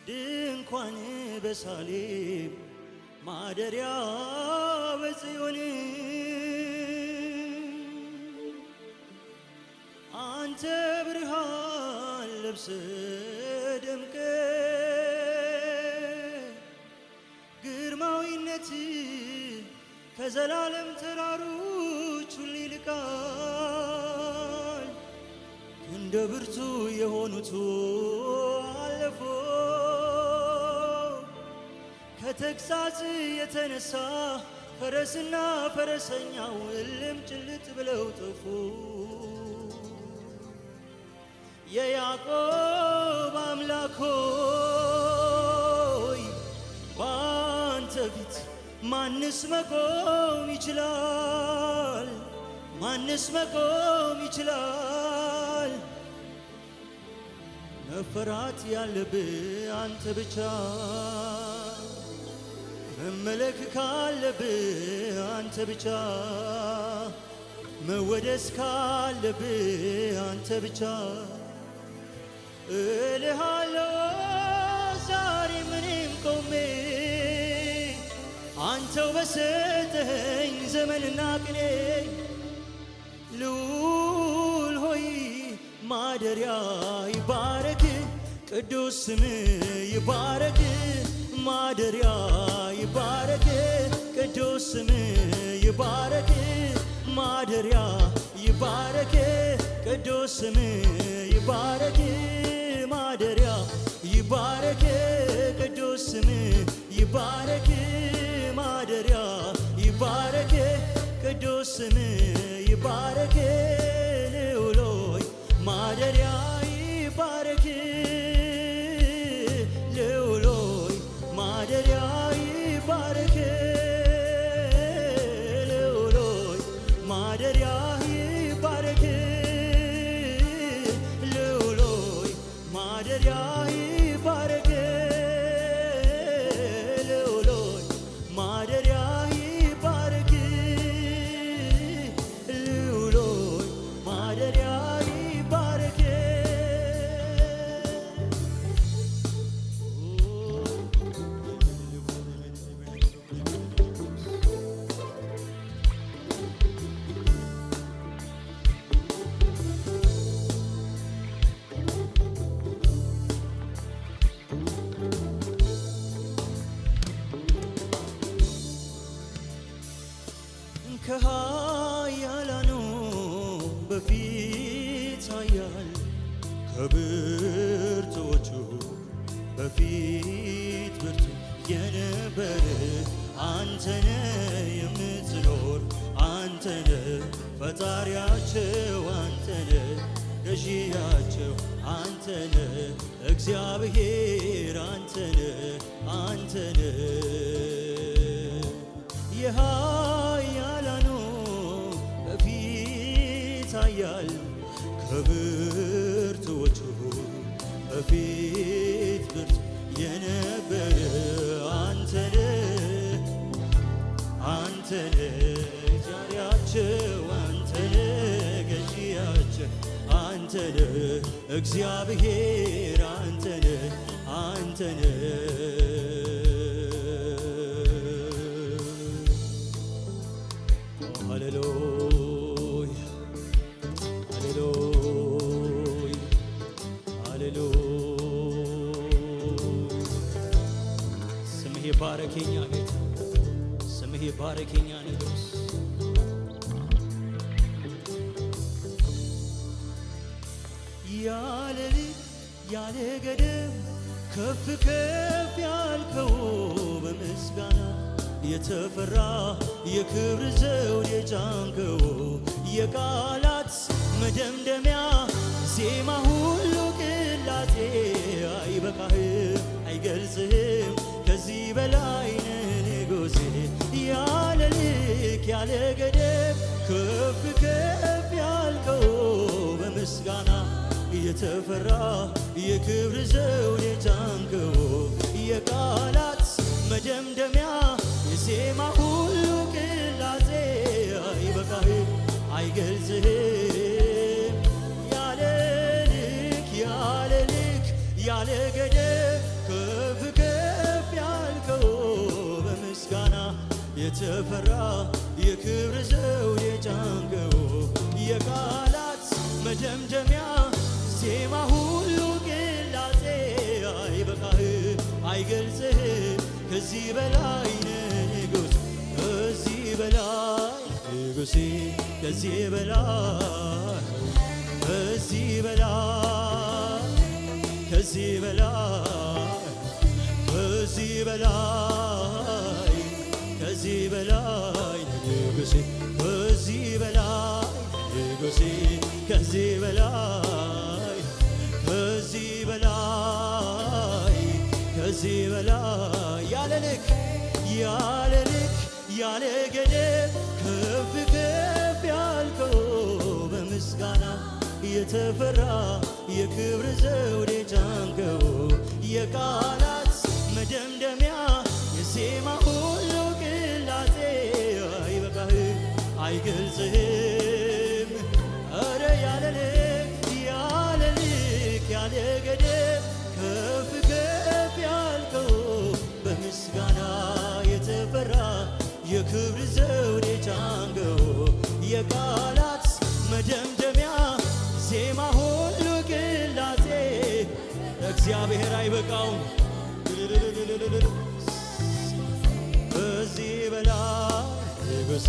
ድንኳን በሳሌም ማደሪያ በጽዮን አንተ ብርሃን ለብሰ ደምቀ ግርማዊነት ከዘላለም ተራሮች ሁሉ ይልቃል። እንደ ብርቱ የሆኑት አለፎ ከተግሣጽ የተነሳ ፈረስና ፈረሰኛው እልም ጭልጥ ብለው ጠፉ። የያዕቆብ አምላክ ሆይ ባንተ ፊት ማንስ መቆም ይችላል? ማንስ መቆም ይችላል? መፈራት ያለብህ አንተ ብቻ፣ መመለክ ካለብህ አንተ ብቻ፣ መወደስ ካለብህ አንተ ብቻ። እልሃለሁ ዛሬ ምንም ቆሜ አንተው በሰጠኸኝ ዘመንና ቅኔ ልዑል ሆይ ማደሪያ ይባረክ፣ ቅዱስ ስም ይባረክ። ማደሪያ ይባረክ፣ ቅዱስ ስም ይባረክ። ማደሪያ ይባረክ፣ ቅዱስ ስም ይባረክ። ማደሪያ ይባረክ፣ ቅዱስ ስም ይባረክ። ማደሪያ ይባረክ፣ ቅዱስ ስም ይባረክ። ልዑል ሆይ ማደሪያ ይባረክ፣ ልዑል ሆይ ማደሪያ ይባረክ። ልዑል ሆይ ማደሪያ ይባረክ፣ ልዑል ሆይ ማደሪያ ይባረክ። ልዑል ሆይ ማደሪያ ይባረክ፣ ልዑል ሆይ ማደሪያ ይባረክ። ከኃያላኑ በፊት ኃያል ከብርቱዎቹ በፊት ብርቱ የነበረ አንተነ የምትኖር አንተነ ፈጣሪያቸው አንተነ ገዢያቸው አንተነ እግዚአብሔር አንተነ አንተነ የኃያላኑ በፊት ኃያል ከብርቱዎቹ በፊት ብርቱ የነበረ አንተነ አንተነ ዛሬያቸው አንተነ ገዢያቸው አንተነ እግዚአብሔር አንተነ አንተነ ሃሌሉያ ሃሌሉያ ሃሌሉያ። ስምህ ይባረከኛ ጌታ፣ ስምህ ይባረከኛ ንጉሥ። ያለ ልክ ያለ ገደብ ከፍ ከፍ ያልከው በምስጋና የተፈራ የክብር ዘውድ የጫንከው የቃላት መደምደሚያ ዜማ ሁሉ ቅላጤ አይበቃህም አይገልጽህም ከዚህ በላይ ነህ ንጉሴ። ያለ ልክ ያለ ገደብ ከፍ ከፍ ያልከው በምስጋና የተፈራ የክብር ዘውድ የጫንከው የቃላት መደምደሚያ የዜማ ሁሉ ቅላጼ አይበቃህም አይገልጽህም። ያለ ልክ ያለ ገደብ የተፈራ የክብር ዘውድ የጫንከው የቃላት መደምደሚያ ዜማ ሁሉ ቅላጼ አይበቃህ አይገልጽህ ከዚህ በላይ ንጉሥ ከዚህ በላይ ንጉሴ ከዚህ በላይ ከዚህ በላይ ከዚህ በላይ ከዚህ በላይ ከዚህ በላይ ንጉሴ ከዚህ በላይ ንጉሴ ከዚህ በላይ ከዚህ በላይ ከዚህ በላይ ያለ ልክ ያለ ልክ ያለ ገደብ ከፍ ከፍ ያልከው በምስጋና የተፈራ የክብር ዘውድ የጫንከው የቃላት መደምደሚያ የዜማ ሁሉ ቅላጼ አይበቃህ አይገልጽህም ኧረ ያለ ልክ ያለ ልክ ያለ ገደብ ከፍ ከፍ ያልከው በምስጋና የተፈራ የክብር ዘውድ የጫንከው የቃላት መደምደሚያ ዜማ ሁሉ ቅላጼ እግዚአብሔር አይበቃውም ከዚህ በላይ ንጉሴ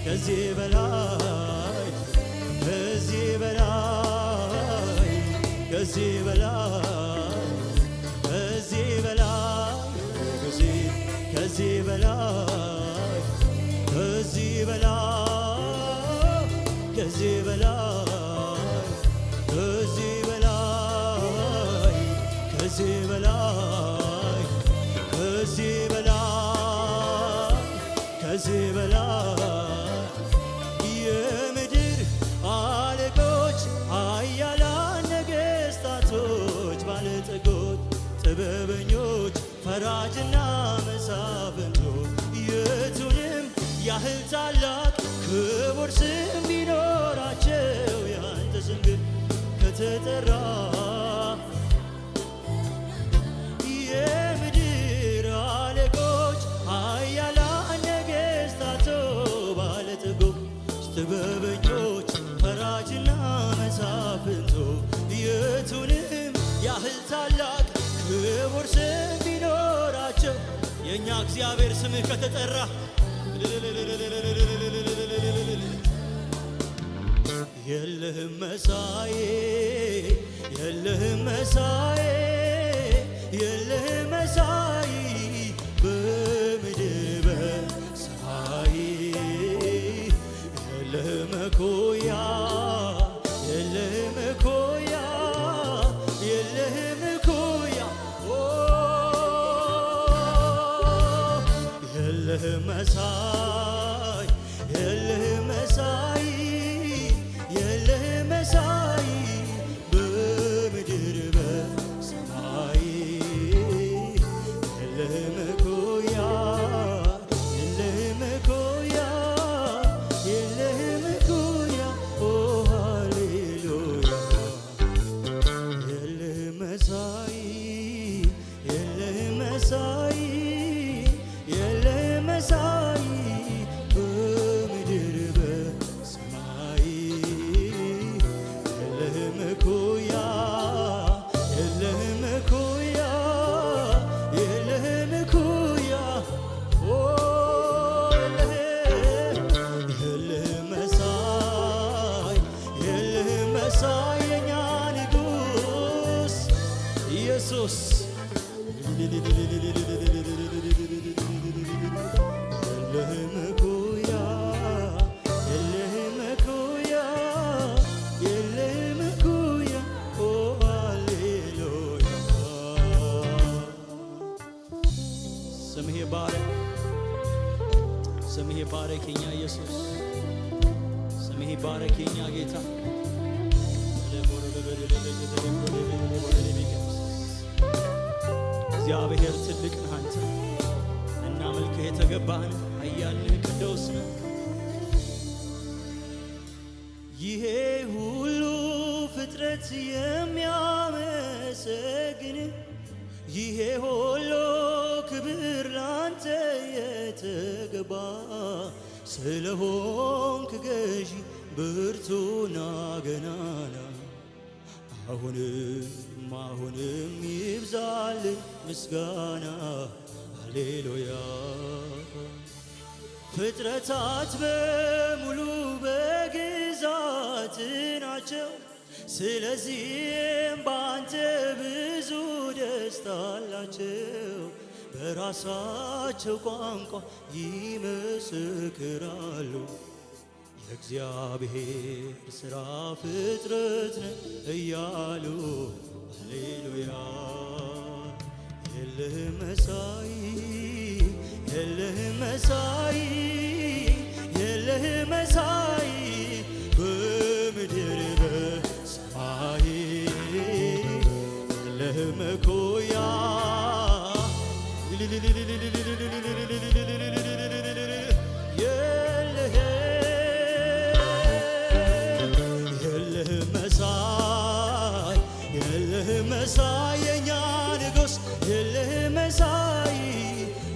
ከዚህ በላይ ከዚህ በላይ ከዚህ በላይ ከዚህ በላይ ንጉሴ ከዚህ በላይ ከዚህ በላይ ከዚህ በላይ ከዚህ በላይ ከዚህ በላይ ከዚህ በላይ ከዚህ በላይ የምድር አለቆች ኃያላን ነገሥታቶች ባለጠጎች ጥበበኞች ፈራጅና መሳፍንቶች የቱንም ያህል ታላቅ ክቡር ስም ቢኖራቸው ያንተ ስም ግን ከተጠራ የምድር አለቆች ኃያላን ነገሥታቶች ባለጠጎች ጥበበኞች ፈራጅና መሳፍንቶች የቱንም ያህል ታላቅ ክቡር ስም ቢኖራቸው የእኛ እግዚአብሔር ስምህ ከተጠራ የለህም መሳዬ የለህም መሳዬ የለህም መሳይ በምድር በሰማይ የለህም እኩያ የለህም እኩያ የለህም እኩያ የለህም መሳይ የለህም መሳይ የለህም መሳይ በምድር በሰማይ የለህም እኩያ የለህም እኩያ የለህም እኩያ ኦ ሃሌሉያ የለህም መሳይ የለህም መሳይ የለህም መሳይ በምድር በሰማይ የለህም እኩያ የለህም እኩያ የለህም እኩያ የለህም መሳይ የለህም መሳይ የኛ ንጉሥ ኢየሱስ የለህም እኩያ የለህም እኩያ የለህም እኩያ ኦ ሃሌሉያ ስምህ ይባረክ ስምህ ይባረክ የኛ ኢየሱስ ስምህ ይባረክ የኛ ጌታ እግዚአብሔር ትልቅ ነህ አንተ እናመልክህ የተገባህን ኃያል ነህ ቅዱስ ነህ ይሄ ሁሉ ፍጥረት የሚያመሰግን ይሄ ሁሉ ክብር ላንተ የተገባ ስለሆንክ ገዢ ብርቱና ገናና አሁንም ይብዛልኝ ምስጋና ሃሌሉያ። ፍጥረታት በሙሉ በግዛት ናቸው፣ ስለዚህም ባንተ ብዙ ደስታ አላቸው። በራሳቸው ቋንቋ ይመሰክራሉ የእግዚአብሔር ሥራ ፍጥረት ነው እያሉ ሃሌሉያ። የለህም መሳይ የለህም መሳይ የለህም መሳይ በምድር በሰማይ የለህም እኩያ የለህም መሳይ የለህም መሳይ የኛ ንጉሥ የለህም መሳይ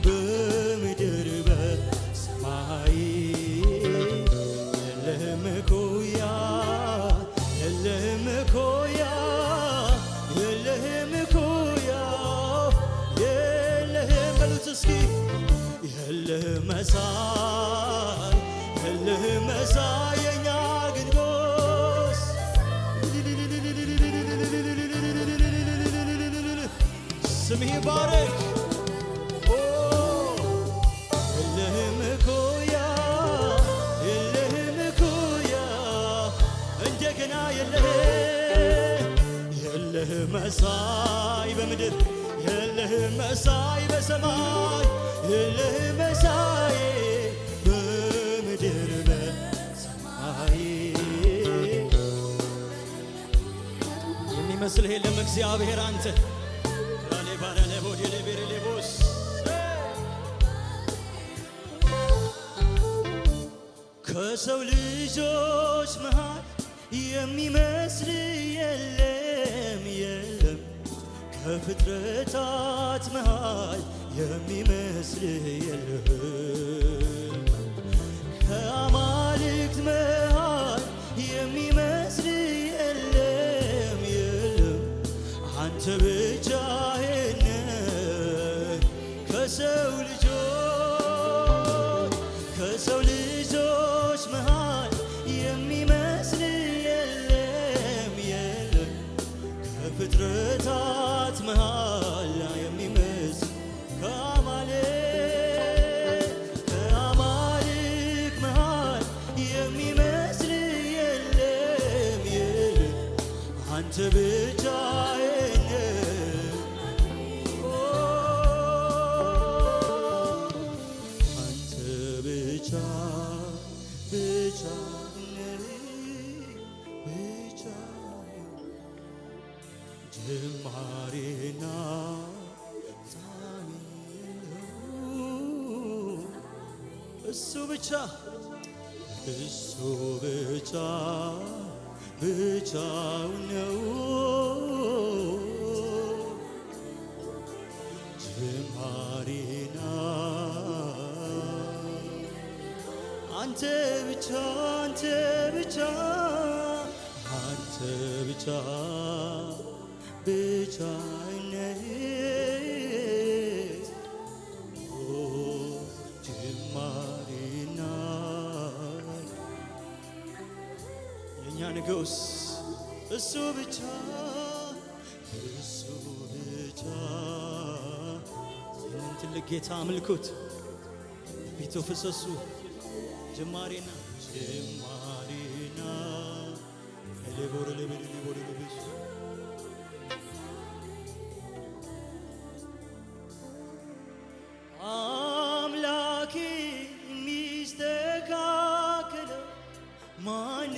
በምድር በሰማይ የለህም እኩያ የለህም እኩያ የለህም እኩያ የለህም በሉት እስኪ የለህም መሳይ የለህም መሳይ የኛ ንጉሥ ስምህ ይባረክ። የለህም እኩያ የለህም እኩያ እንደገና የለህም መሳይ በምድር የለህም መሳይ በሰማይ የለህም መሳይ በምድር በሰማይ የሚመስልህ የለም እግዚአብሔር አንተ ከሰው ልጆች መሃል የሚመስል የለም የለም ከፍጥረታት መሃል የሚመስል የለም ከአማልክት መሃል የሚመስል የለም የለም አንተ ብቻህን ከሰው ልጆች መሃል የሚመስል የለም የለም ከፍጥረታት መሃል የሚመስል ከአማልክት መሃል የሚመስል የለም የለም አንተ ብቻህን ጅማሬና ፍጻሜ እሱ ብቻ ብቻውን ነው ጅማሬና አንተ ብቻ ነህ ጅማሬና የእኛ ንጉሥ እሱ ብቻ ይህንን ትልቅ ጌታ አምልኩት ፊቱ ፍሰሱ ጅማሬና አምላኬ የሚስተካከለው ማነው?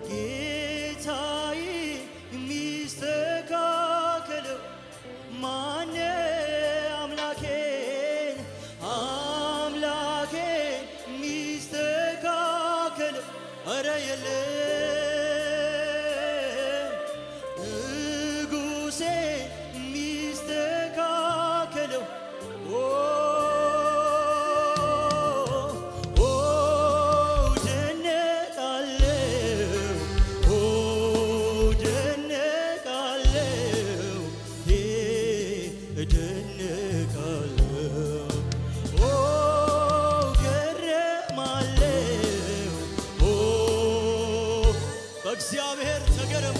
ጌታዬ የሚስተካከለው ማነው? አምላኬን የሚስተካከለው ኧረ የለም ንጉሴ የሚስተካከለው በእግዚአብሔር ተገረሙ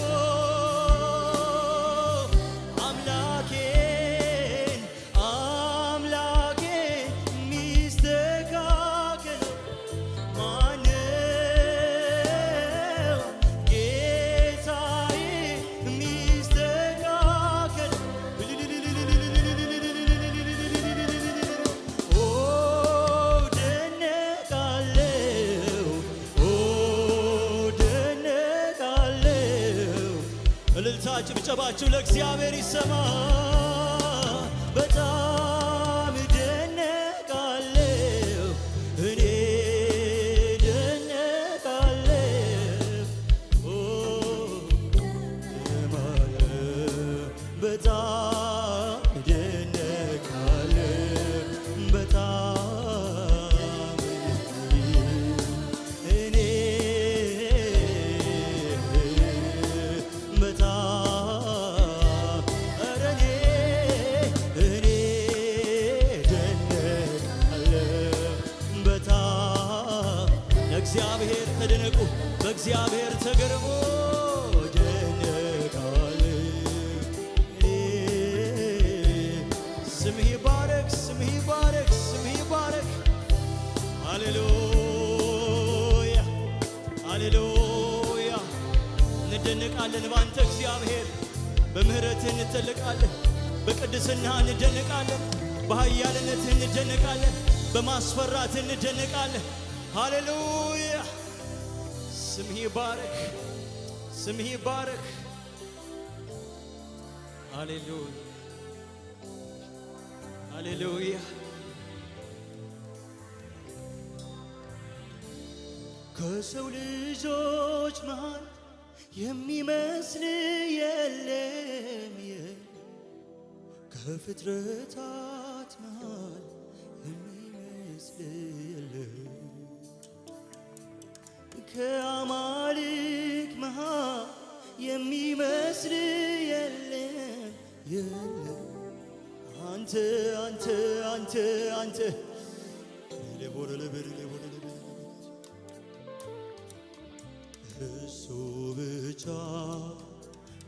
ጭብጨባችሁ ለእግዚአብሔር ይሰማ። በጣም እደነቃለሁ እኔ እደነቃለሁ በጣም እደነቃለሁ በጣም እኔ በጣም እግዚአብሔር ተደነቁ በእግዚአብሔር ተገረሙ ደነቃለሁ ስምህ ይባረክ ስምህ ይባረክ ስምህ ይባረክ ሃሌሉያ ሃሌሉያ እንደነቃለን ባንተ እግዚአብሔር በምህረትህ እንደነቃለን በቅድስናህ እንደነቃለን በኃያልነትህ እንደነቃለን በማስፈራትህ እንደነቃለን ሃሌሉያ ስምህ ይባረክ ስምህ ይባረክ ሃሌሉያ ሃሌሉያ ከሰው ልጆች መሃል የሚመስል የለም ከፍጥረታት መሃል የሚመስል የለም ከአማልክ መሃል የሚመስል የለም የለም አንተ አንተ አንተ አንተ እሱ ብቻ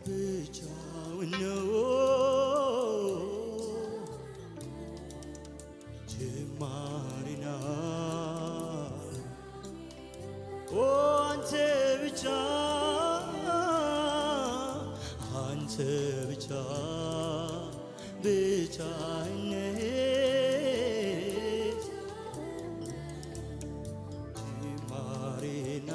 ብቻውን ነው ጀማሪና አንተ ብቻ አንተ ብቻ ብቻህነት ጅማሬና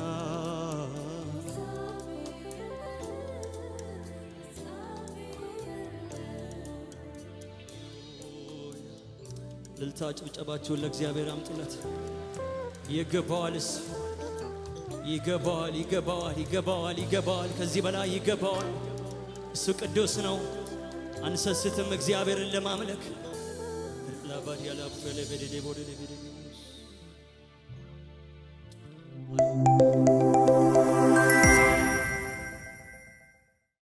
እልልታ ጭብጨባችሁን ለእግዚአብሔር አምጡለት። ይገባዋልስ ይገባዋል ይገባዋል ይገባዋል ይገባዋል ከዚህ በላይ ይገባዋል። እሱ ቅዱስ ነው። አንሰስትም እግዚአብሔርን ለማምለክ